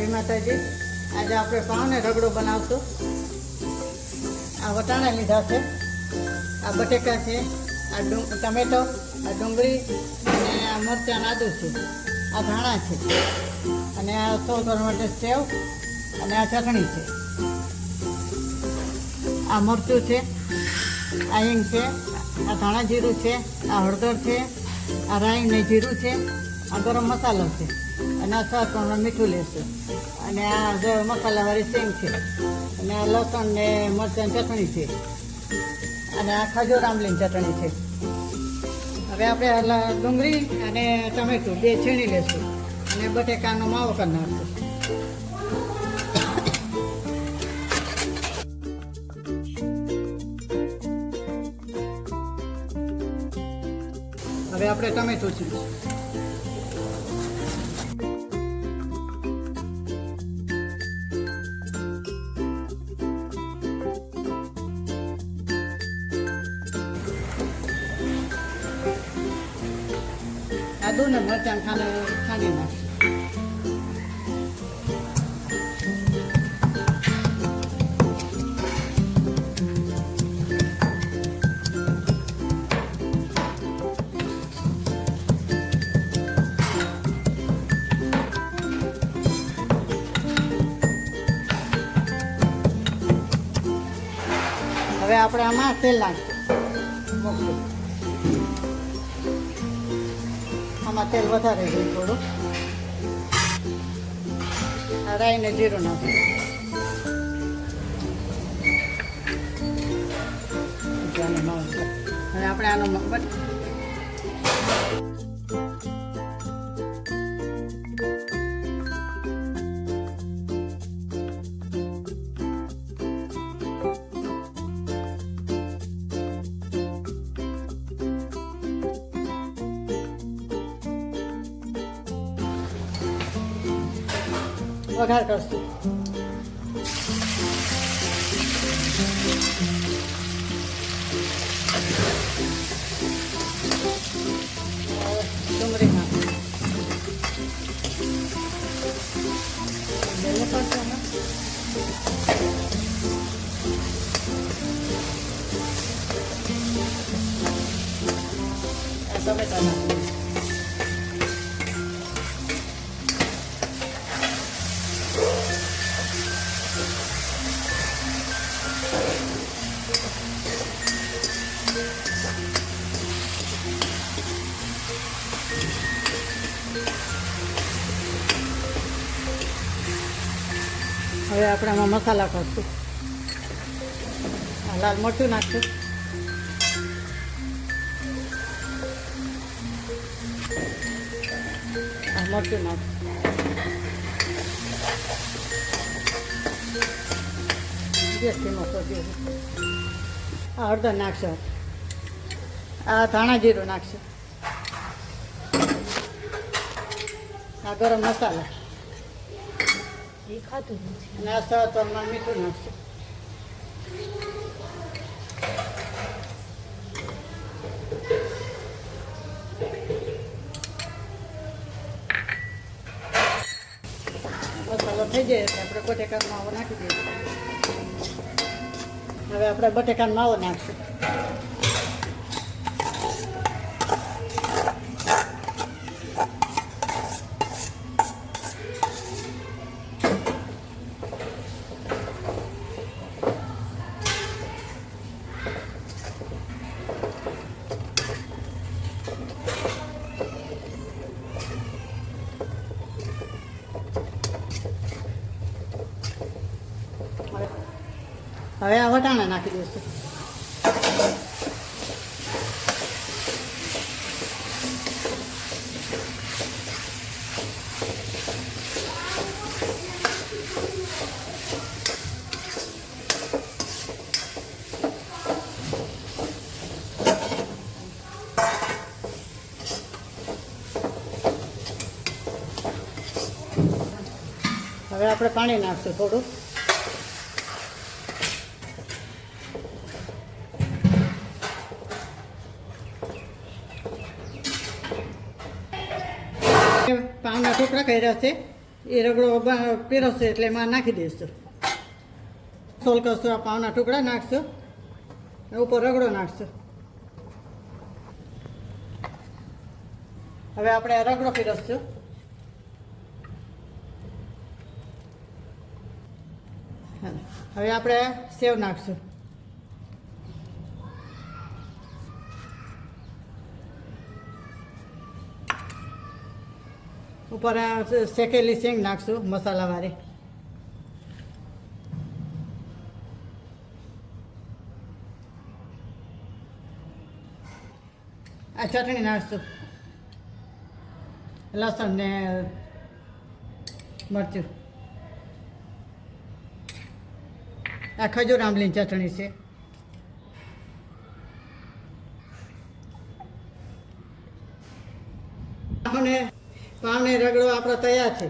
જય માતાજી. આજે આપણે પાવને રગડો બનાવશું. આ વટાણા લીધા છે, આ બટેકા છે, આ ટમેટો, આ ડુંગળી અને આ મરચાં આદુ છે, આ ધાણા છે અને આ સૌ કરવા માટે સેવ અને આ ચટણી છે. આ મરચું છે, આ હિંગ છે, આ ધાણા જીરું છે, આ હળદર છે, આ રાઈ ને જીરું છે, આ ગરમ મસાલો છે અને આ સ્વાદ પ્રમાણે મીઠું લેશું અને આ મસાલાવાળી સેંગ છે અને આ લસણ ને મરચાં ચટણી છે અને આ ખજૂર આંબલીની ચટણી છે. હવે આપણે ડુંગળી અને ટમેટું બે છીણી લેશું અને બટેકાનો માવો કરી નાખશું. હવે આપણે ટમેટું છીણીશું. આદુ ને મરચાં ખાંડી નાખશું. હવે આપણે આમાં તેલ નાખીશું. આમાં તેલ વધારે જોઈએ થોડું. રાઈ ને જીરું નાખીશું. હવે આપણે આનો વઘાર કરશું. ડુંગળી નાખું. ટમેટા નાખું. હવે આપણે આમાં મસાલા કરશું. આ લાલ મરચું નાખશું. આ મરચું નાખશું. ગેસ ધીમો કરી દઈશું. આ હળદર નાખશું. આ ધાણા જીરું નાખશું. આ ગરમ મસાલા અને આ સ્વાદ પ્રમાણે મીઠું નાખશું. મસાલો થઈ જાય એટલે આપણે બટેકાનો માવો નાખી દઈશું. હવે આપણે બટેકાનો માવો નાખશું. હવે આ વટાણા નાખી દઈશું. હવે આપણે પાણી નાખશું થોડું. પાવના ટુકડા કર્યા છે એ રગડો પીરસશે એટલે એમાં નાખી દઈશું. સોલ કરશું, આ પાવના ટુકડા નાખશું, ઉપર રગડો નાખશું. હવે આપણે રગડો પીરસશું. હવે આપણે સેવ નાખશું. ઉપર શેકેલી શેંગ નાખશું મસાલાવાળી. આ ચટણી નાખશું, લસણ ને મરચું. આ ખજૂર આંબલીની ચટણી છે. પાવને રગડો આપણો તૈયાર છે.